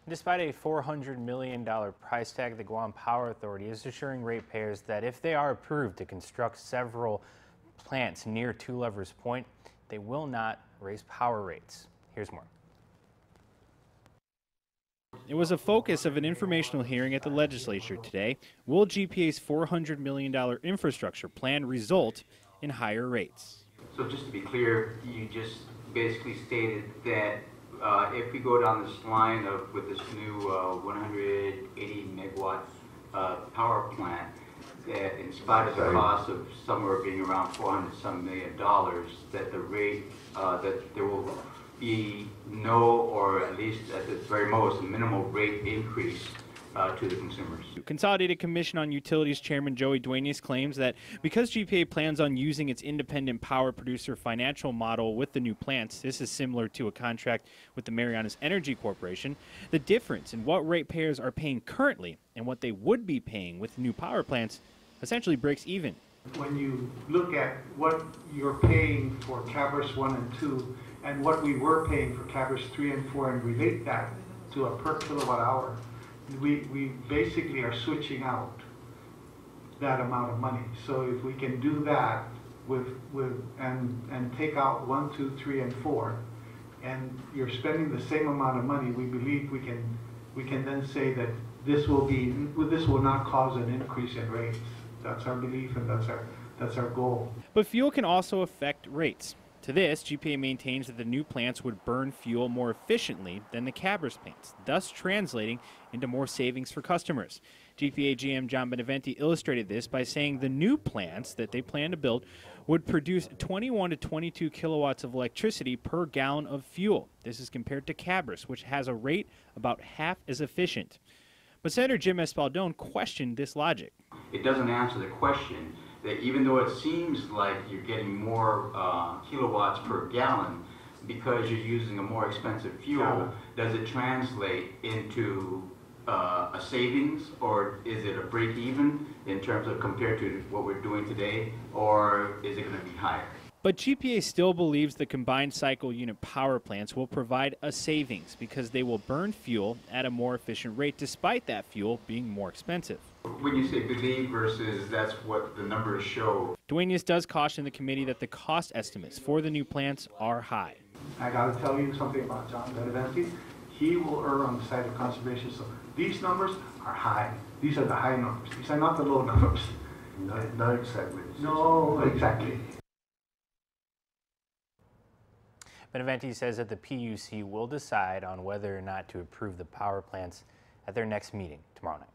Despite a $400 million price tag, the Guam Power Authority is assuring ratepayers that if they are approved to construct several plants near Two Lovers Point, they will not raise power rates. Here's more. It was a focus of an informational hearing at the legislature today. Will GPA's $400 million infrastructure plan result in higher rates? So just to be clear, you just basically stated that if we go down this line with this new 180 megawatt power plant, that in spite of the cost of somewhere being around $400 million, that the rate, that there will be no, or at least at the very most, a minimal rate increase to the consumers. Consolidated Commission on Utilities Chairman Joey Duenas claims that because GPA plans on using its independent power producer financial model with the new plants, this is similar to a contract with the Marianas Energy Corporation, the difference in what ratepayers are paying currently and what they would be paying with new power plants essentially breaks even. When you look at what you're paying for Cabras 1 and 2 and what we were paying for Cabras 3 and 4 and relate that to a per kilowatt hour, we basically are switching out that amount of money. So if we can do that and take out 1, 2, 3, and 4, and you're spending the same amount of money, we believe we can then say that this will not cause an increase in rates. That's our belief, and that's our goal. But fuel can also affect rates. To this, GPA maintains that the new plants would burn fuel more efficiently than the Cabras plants, thus translating into more savings for customers. GPA GM John Beneventi illustrated this by saying the new plants that they plan to build would produce 21 to 22 kilowatts of electricity per gallon of fuel. This is compared to Cabras, which has a rate about half as efficient. But Senator Jim Espaldon questioned this logic. It doesn't answer the question that even though it seems like you're getting more kilowatts per gallon because you're using a more expensive fuel, does it translate into a savings, or is it a break even in terms of compared to what we're doing today, or is it going to be higher? But GPA still believes the combined cycle unit power plants will provide a savings because they will burn fuel at a more efficient rate despite that fuel being more expensive. When you say believe versus that's what the numbers show. Duenas does caution the committee that the cost estimates for the new plants are high. I got to tell you something about John Beneventi. He will err on the side of conservation. So these numbers are high. These are the high numbers. These are not the low numbers. Not exactly. No, exactly. Beneventi says that the PUC will decide on whether or not to approve the power plants at their next meeting tomorrow night.